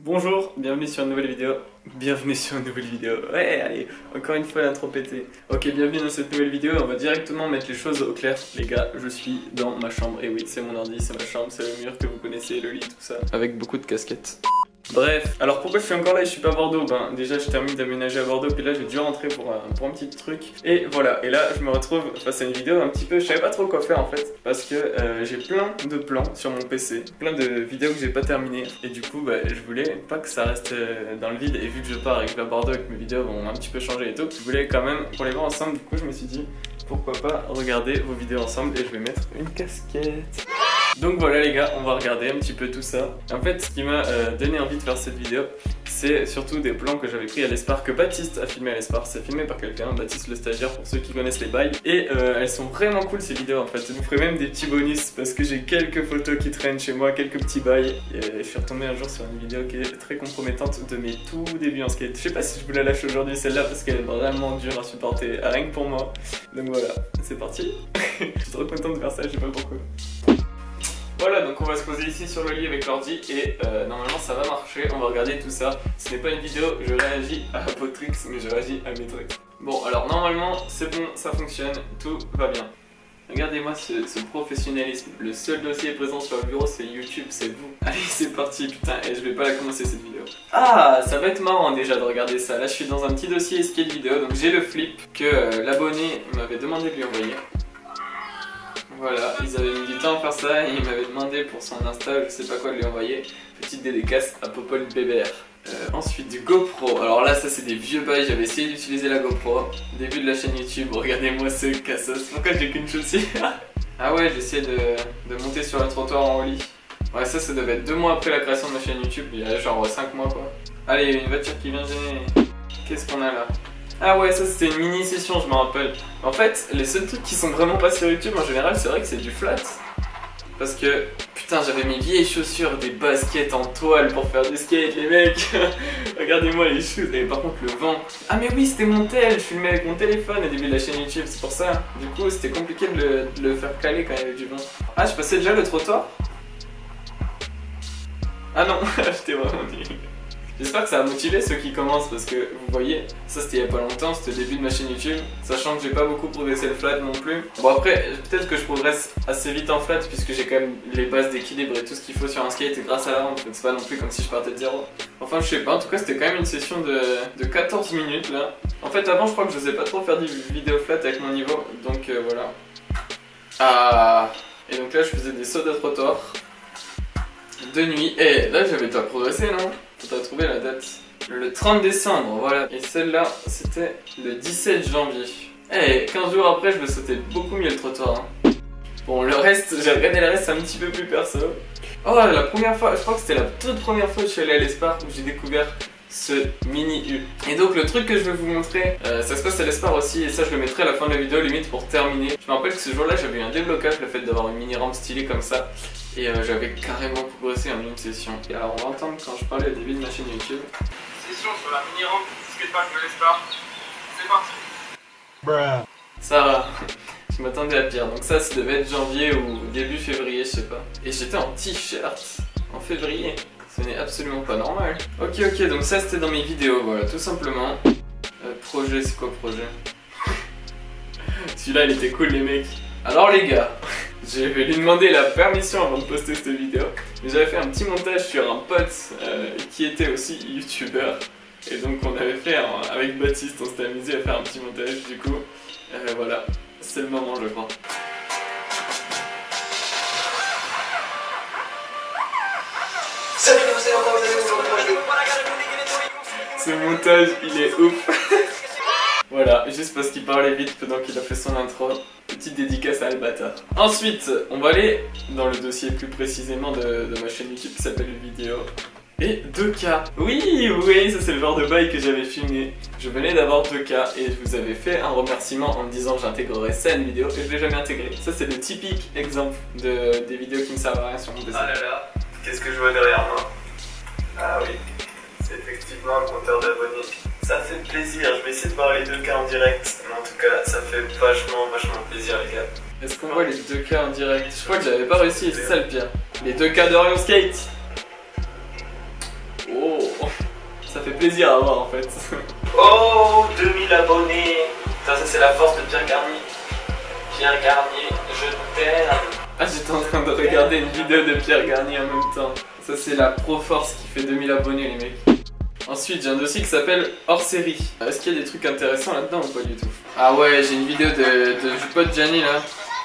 Bonjour, bienvenue sur une nouvelle vidéo. Bienvenue sur une nouvelle vidéo. Ouais, allez, encore une fois l'intro pété. Ok, bienvenue dans cette nouvelle vidéo. On va directement mettre les choses au clair. Les gars, je suis dans ma chambre. Et oui, c'est mon ordi, c'est ma chambre, c'est le mur que vous connaissez, le lit, tout ça. Avec beaucoup de casquettes. Bref, alors pourquoi je suis encore là et je suis pas à Bordeaux? Ben déjà je termine d'aménager à Bordeaux, puis là j'ai dû rentrer pour un petit truc. Et voilà, et là je me retrouve face à une vidéo un petit peu, je savais pas trop quoi faire en fait. Parce que j'ai plein de plans sur mon PC, plein de vidéos que j'ai pas terminées. Et du coup je voulais pas que ça reste dans le vide. Et vu que je pars et que je vais à Bordeaux et que mes vidéos vont un petit peu changer et tout, je voulais quand même pour les voir ensemble. Du coup je me suis dit pourquoi pas regarder vos vidéos ensemble. Et je vais mettre une casquette. Donc voilà les gars, on va regarder un petit peu tout ça. En fait ce qui m'a donné envie de faire cette vidéo, c'est surtout des plans que j'avais pris à l'Espar, que Baptiste a filmé à l'Espar. C'est filmé par quelqu'un, Baptiste le stagiaire pour ceux qui connaissent les bails. Et elles sont vraiment cool ces vidéos en fait. Je vous ferai même des petits bonus parce que j'ai quelques photos qui traînent chez moi, quelques petits bails. Et je suis retombé un jour sur une vidéo qui est très compromettante de mes tout débuts en skate. Je sais pas si je vous la lâche aujourd'hui celle-là parce qu'elle est vraiment dure à supporter, rien que pour moi. Donc voilà, c'est parti. Je suis trop content de faire ça, je sais pas pourquoi. Voilà, donc on va se poser ici sur le lit avec l'ordi et normalement ça va marcher, on va regarder tout ça. Ce n'est pas une vidéo, je réagis à vos tricks, mais je réagis à mes trucs. Bon, alors normalement c'est bon, ça fonctionne, tout va bien. Regardez-moi ce professionnalisme, le seul dossier présent sur le bureau c'est YouTube, c'est vous. Allez c'est parti, putain, et je vais pas la commencer cette vidéo. Ah, ça va être marrant déjà de regarder ça. Là je suis dans un petit dossier skate vidéo, donc j'ai le flip que l'abonné m'avait demandé de lui envoyer. Voilà, ils avaient mis du temps à faire ça et ils m'avaient demandé pour son Insta, je sais pas quoi, de lui envoyer. Petite dédicace à Popol BBR. Ensuite du GoPro, alors là ça c'est des vieux bails, j'avais essayé d'utiliser la GoPro. Début de la chaîne YouTube, regardez-moi ce cassos, pourquoi j'ai qu'une chaussure? Ah ouais, j'ai essayé de monter sur le trottoir en lit. Ouais ça devait être 2 mois après la création de ma chaîne YouTube, il y a genre 5 mois quoi. Allez, il y a une voiture qui vient gêner. Qu'est-ce qu'on a là? Ah ouais, ça c'était une mini session, je me rappelle. En fait, les seuls trucs qui sont vraiment pas sur YouTube en général, c'est vrai que c'est du flat. Parce que, putain, j'avais mes vieilles chaussures, des baskets en toile pour faire du skate, les mecs. Regardez-moi les shoes. Et par contre, le vent. Ah, mais oui, c'était mon tel. Je filmais avec mon téléphone au début de la chaîne YouTube, c'est pour ça. Du coup, c'était compliqué de le faire caler quand il y avait du vent. Ah, je passais déjà le trottoir? Ah non, j'étais vraiment nul. J'espère que ça a motivé ceux qui commencent parce que vous voyez, ça c'était il y a pas longtemps, c'était le début de ma chaîne YouTube, sachant que j'ai pas beaucoup progressé le flat non plus. Bon après, peut-être que je progresse assez vite en flat puisque j'ai quand même les bases d'équilibre et tout ce qu'il faut sur un skate et grâce à la rampe, c'est pas non plus comme si je partais de zéro. Enfin je sais pas, en tout cas c'était quand même une session de 14 minutes là. En fait avant je crois que je sais pas trop faire des vidéos flat avec mon niveau, donc voilà. Ah, et donc là je faisais des sauts de trottoir de nuit, et là j'avais pas progressé non? T'as trouvé la date. Le 30 décembre, voilà. Et celle-là, c'était le 17 janvier. Et 15 jours après, je me sautais beaucoup mieux le trottoir. Hein. Bon, le reste, j'ai regardé le reste un petit peu plus perso. Oh, la première fois, je crois que c'était la toute première fois que je suis allé à l'Espar où j'ai découvert ce mini U. Et donc le truc que je vais vous montrer, ça se passe à l'Espar aussi, et ça je le mettrai à la fin de la vidéo limite pour terminer. Je me rappelle que ce jour-là j'avais eu un déblocage, le fait d'avoir une mini rampe stylée comme ça. Et j'avais carrément progressé en une session. Et alors on va entendre quand je parlais au début de ma chaîne YouTube. Session sur la mini rampe skatepark de l'Espar. C'est parti. Ça va. Je m'attendais à pire. Donc ça devait être janvier ou début février, je sais pas. Et j'étais en t-shirt en février. Ce n'est absolument pas normal. Ok, donc ça c'était dans mes vidéos, voilà, tout simplement. Projet, c'est quoi projet? Celui-là il était cool les mecs. Alors les gars, je vais lui demander la permission avant de poster cette vidéo. Mais j'avais fait un petit montage sur un pote qui était aussi youtubeur. Et donc on avait fait, avec Baptiste, on s'était amusé à faire un petit montage du coup. Voilà, c'est le moment je crois. Ce montage, il est ouf. Voilà, juste parce qu'il parlait vite pendant qu'il a fait son intro. Petite dédicace à Albata. Ensuite, on va aller dans le dossier plus précisément de ma chaîne YouTube qui s'appelle Vidéo. Et 2K. Oui, ça c'est le genre de bail que j'avais filmé. Je venais d'avoir 2K et je vous avais fait un remerciement en me disant j'intégrerai ça à une vidéo et je l'ai jamais intégré. Ça c'est le typique exemple des vidéos qui ne servent à rien sur mon PC. Ah là là, qu'est-ce que je vois derrière moi? Ah oui, c'est effectivement un compteur d'abonnés. Ça fait plaisir, je vais essayer de voir les 2K en direct. Mais en tout cas, ça fait vachement plaisir les gars. Est-ce qu'on voit les 2K en direct? Je crois que j'avais pas réussi, c'est ça le pire. Les 2K de Orion Skate. Oh, fait plaisir à voir en fait. Oh, 2000 abonnés. Putain, ça c'est la force de Pierre Garnier. Pierre Garnier, je t'aime. Ah, j'étais en train de regarder une vidéo de Pierre Garnier en même temps. Ça c'est la Pro Force qui fait 2000 abonnés les mecs. Ensuite j'ai un dossier qui s'appelle hors série. Est-ce qu'il y a des trucs intéressants là-dedans ou pas du tout? Ah ouais, j'ai une vidéo du pote Gianni là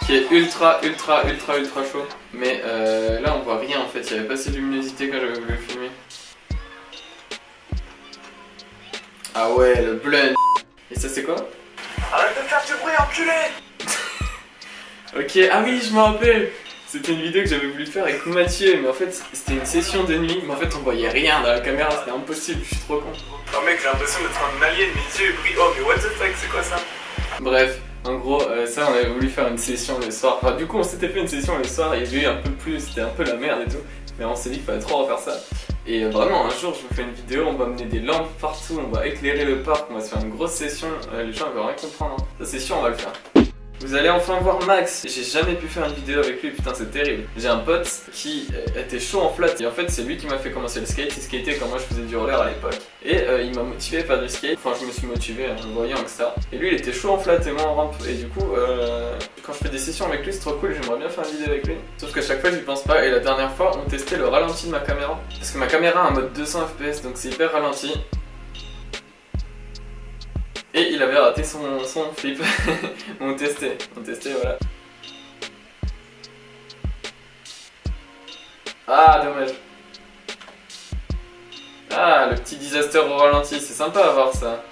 qui est ultra chaud. Mais là on voit rien en fait, il n'y avait pas assez de luminosité quand j'avais voulu le filmer. Ah ouais, le blend. Et ça c'est quoi? Arrête de faire du bruit, enculé. Ok, ah oui, je me rappelle. C'était une vidéo que j'avais voulu faire avec Mathieu, mais en fait c'était une session de nuit, mais en fait on voyait rien dans la caméra, c'était impossible, je suis trop con. Oh mec, j'ai l'impression d'être un alien, mes yeux brillent, oh mais what the fuck, c'est quoi ça? Bref, en gros, ça on avait voulu faire une session le soir, enfin du coup on s'était fait une session le soir, il y avait eu un peu plus, c'était un peu la merde et tout, mais on s'est dit qu'il fallait trop refaire ça. Et vraiment un jour je vous fais une vidéo, on va amener des lampes partout, on va éclairer le parc, on va se faire une grosse session, les gens vont rien comprendre, hein. Ça c'est sûr, on va le faire. Vous allez enfin voir Max. J'ai jamais pu faire une vidéo avec lui, putain c'est terrible. J'ai un pote qui était chaud en flat et en fait c'est lui qui m'a fait commencer le skate. Il skatait quand moi je faisais du roller à l'époque. Et il m'a motivé à faire du skate. Enfin je me suis motivé en le voyant etc. Et lui il était chaud en flat et moi en rampe. Et du coup quand je fais des sessions avec lui c'est trop cool, j'aimerais bien faire une vidéo avec lui. Sauf qu'à chaque fois j'y pense pas et la dernière fois on testait le ralenti de ma caméra. Parce que ma caméra a un mode 200 fps donc c'est hyper ralenti. Et il avait raté son flip. on testait voilà. Ah dommage. Ah le petit disaster au ralenti, c'est sympa à voir ça.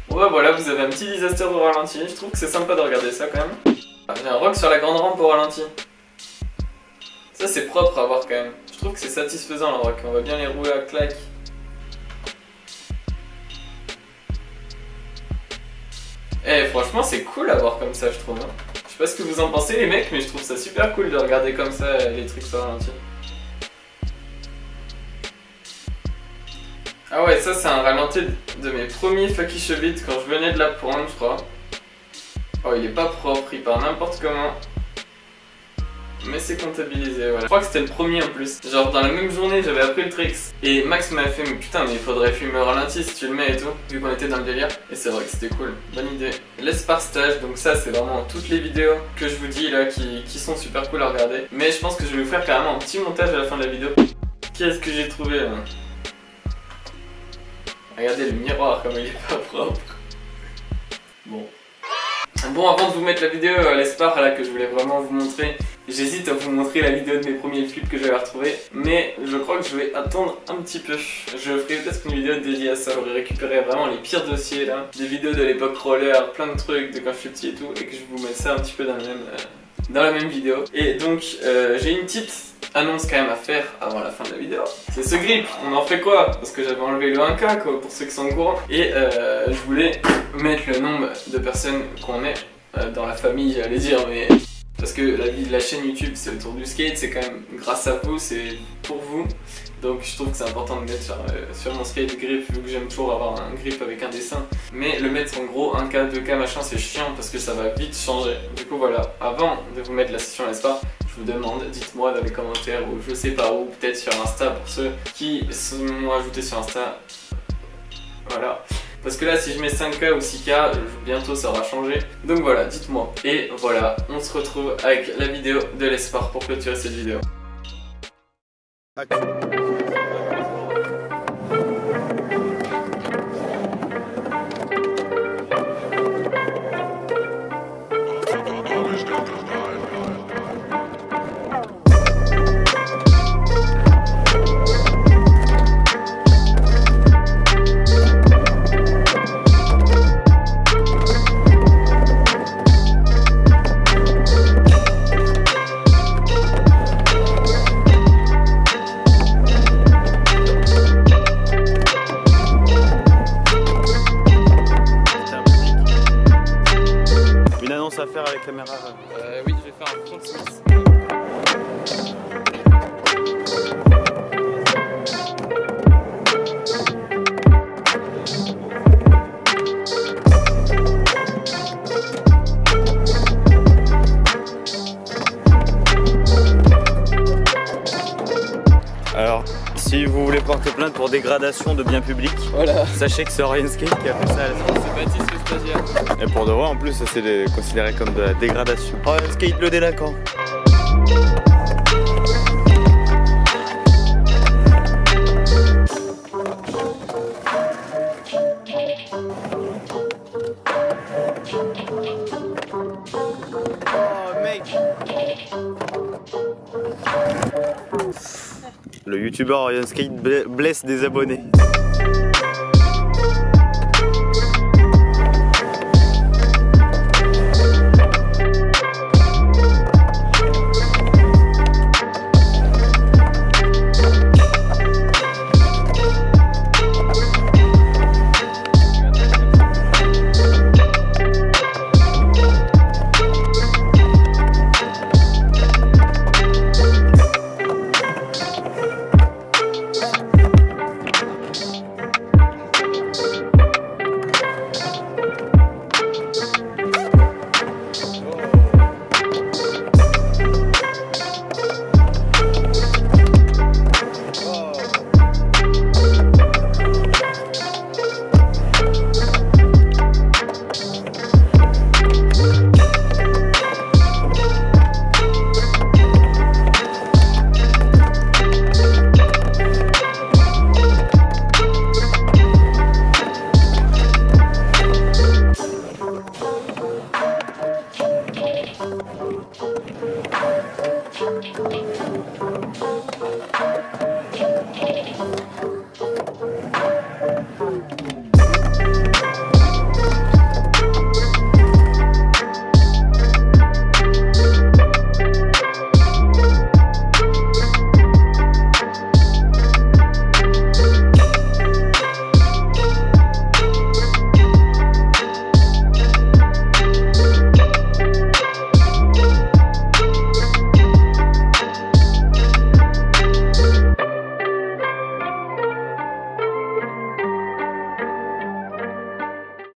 Ouais voilà, vous avez un petit disaster au ralenti, je trouve que c'est sympa de regarder ça quand même. J'ai un rock sur la grande rampe au ralenti. Ça c'est propre à voir quand même. Je trouve que c'est satisfaisant le rock, on va bien les rouler à claque. Eh franchement c'est cool à voir comme ça je trouve hein. Je sais pas ce que vous en pensez les mecs mais je trouve ça super cool de regarder comme ça les trucs sur ralenti. Ah ouais ça c'est un ralenti de mes premiers Fucky Chevit quand je venais de la prendre je crois. Oh il est pas propre, il part n'importe comment. Mais c'est comptabilisé voilà. Je crois que c'était le premier en plus. Genre dans la même journée j'avais appris le tricks. Et Max m'avait fait mais putain mais il faudrait filmer au ralenti si tu le mets et tout. Vu qu'on était dans le délire. Et c'est vrai que c'était cool. Bonne idée. L'Espar Stage, donc ça c'est vraiment toutes les vidéos que je vous dis là qui sont super cool à regarder. Mais je pense que je vais vous faire carrément un petit montage à la fin de la vidéo. Qu'est-ce que j'ai trouvé là? Regardez le miroir comme il est pas propre. Bon avant de vous mettre la vidéo à l'Espar là que je voulais vraiment vous montrer. J'hésite à vous montrer la vidéo de mes premiers flips que j'avais retrouvés, mais je crois que je vais attendre un petit peu. Je ferai peut-être une vidéo dédiée à ça, j'aurais récupéré vraiment les pires dossiers là, des vidéos de l'époque roller, plein de trucs de quand je suis petit et tout, et que je vous mette ça un petit peu dans la même vidéo. Et donc j'ai une petite annonce quand même à faire avant la fin de la vidéo. C'est ce grip, on en fait quoi? Parce que j'avais enlevé le 1K quoi, pour ceux qui sont au courant. Et je voulais mettre le nombre de personnes qu'on est dans la famille, j'allais dire, mais... Parce que la vie de la chaîne YouTube c'est autour du skate, c'est quand même grâce à vous, c'est pour vous. Donc je trouve que c'est important de mettre sur mon skate grip, vu que j'aime toujours avoir un grip avec un dessin. Mais le mettre en gros 1K, 2K machin c'est chiant parce que ça va vite changer. Du coup voilà, avant de vous mettre la session Espar, je vous demande, dites-moi dans les commentaires ou je sais pas où, peut-être sur Insta pour ceux qui m'ont ajouté sur Insta. Voilà. Parce que là si je mets 5K ou 6K, bientôt ça aura changé. Donc voilà, dites-moi. Et voilà, on se retrouve avec la vidéo de l'Espar pour clôturer cette vidéo. À faire avec la caméra Oui, je vais faire un 36. Alors, si vous voulez porter plainte pour dégradation de biens publics, voilà, sachez que c'est Orion Skate qui a fait ça à la sortie. c'est Baptiste le stagiaire. Et pour de vrai, en plus, ça c'est considéré comme de la dégradation. Orion Skate le délinquant. Oh mec. Le youtubeur Orion Skate blesse des abonnés.